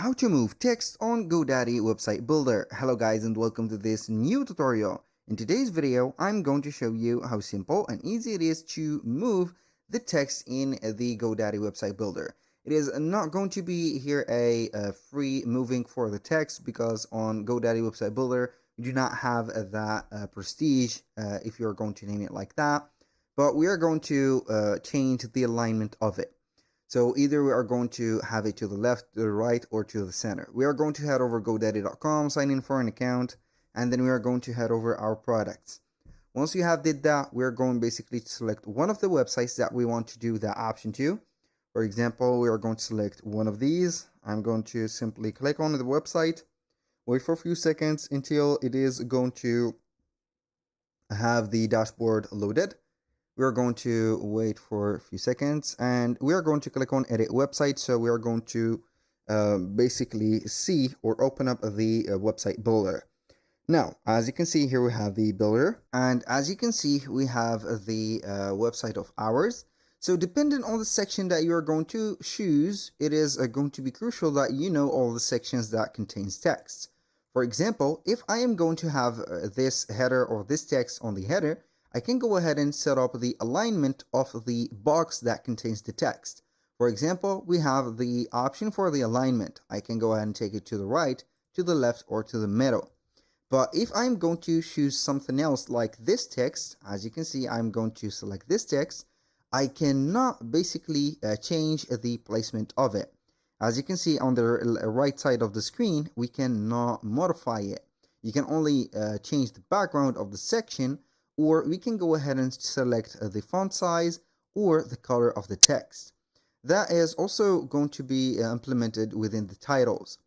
How to move text on Godaddy website builder. Hello guys and welcome to this new tutorial. In today's video, I'm going to show you how simple and easy it is to move the text in the Godaddy website builder. It is not going to be here a free moving for the text because on Godaddy website builder, we do not have that prestige if you're going to name it like that. But we are going to change the alignment of it. So either we are going to have it to the left, to the right, or to the center. We are going to head over godaddy.com, sign in for an account, and then we are going to head over our products. Once you have did that, we're going basically to select one of the websites that we want to do that option to. For example, we are going to select one of these. I'm going to simply click on the website, wait for a few seconds until it is going to have the dashboard loaded. We're going to wait for a few seconds and we are going to click on edit website. So we are going to basically see or open up the website builder. Now, as you can see here, we have the builder, and as you can see, we have the website of ours. So depending on the section that you are going to choose, it is going to be crucial that you know all the sections that contains text. For example, if I am going to have this header or this text on the header, I can go ahead and set up the alignment of the box that contains the text. For example, we have the option for the alignment. I can go ahead and take it to the right, to the left, or to the middle. But if I'm going to choose something else like this text, as you can see, I'm going to select this text, I cannot basically change the placement of it. As you can see on the right side of the screen, we cannot modify it. You can only change the background of the section, or we can go ahead and select the font size or the color of the text. That is also going to be implemented within the titles.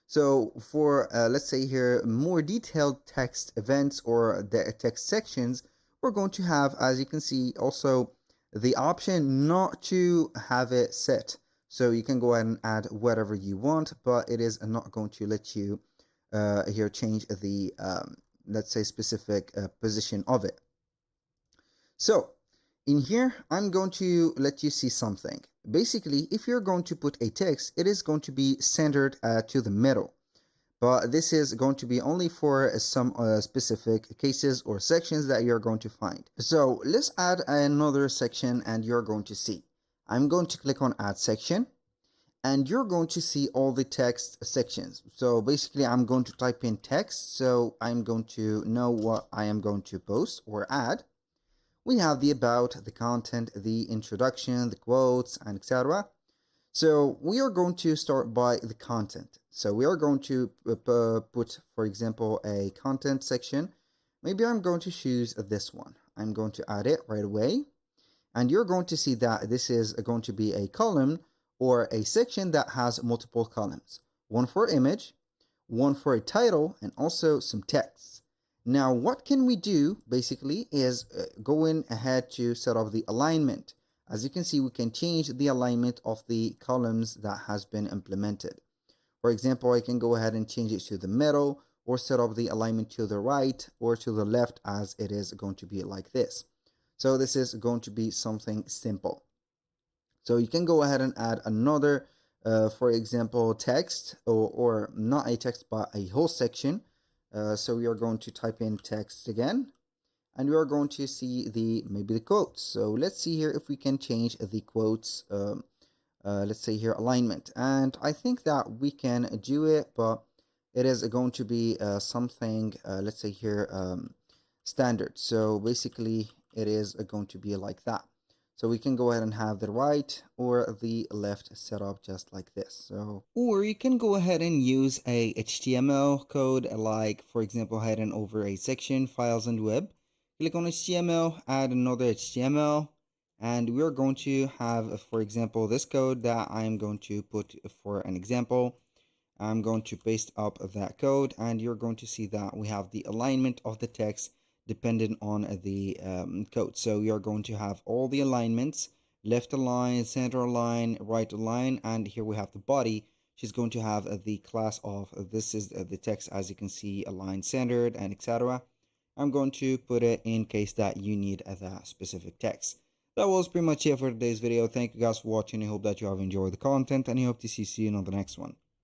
So for let's say here more detailed text events or the text sections, we're going to have, as you can see, also the option not to have it set. So you can go ahead and add whatever you want, but it is not going to let you here change the let's say specific position of it. So in here, I'm going to let you see something. Basically, if you're going to put a text, it is going to be centered to the middle. But this is going to be only for some specific cases or sections that you're going to find. So let's add another section and you're going to see. I'm going to click on add section and you're going to see all the text sections. So basically I'm going to type in text. So I'm going to know what I am going to post or add. We have the about, the content, the introduction, the quotes, and etc. So we are going to start by the content. So we are going to put, for example, a content section. Maybe I'm going to choose this one. I'm going to add it right away. And you're going to see that this is going to be a column or a section that has multiple columns. One for image, one for a title, and also some text. Now, what can we do basically is going ahead to set up the alignment. As you can see, we can change the alignment of the columns that has been implemented. For example, I can go ahead and change it to the middle or set up the alignment to the right or to the left as it is going to be like this. So this is going to be something simple. So you can go ahead and add another, for example, text or not a text, but a whole section. So we are going to type in text again, and we are going to see maybe the quotes. So let's see here if we can change the quotes, let's say here alignment. And I think that we can do it, but it is going to be something, let's say here standard. So basically it is going to be like that. So we can go ahead and have the right or the left set up just like this. So, or you can go ahead and use a HTML code, like for example, heading over a section, files and web. Click on HTML, add another HTML, and we're going to have, for example, this code that I'm going to put for an example. I'm going to paste up that code, and you're going to see that we have the alignment of the text depending on the code. So we are going to have all the alignments, left align, center align, right align, and here we have the body. She's going to have the class of this is the text, as you can see, aligned, centered, and etc. I'm going to put it in case that you need that specific text. That was pretty much it for today's video. Thank you guys for watching. I hope that you have enjoyed the content, and I hope to see you soon on the next one.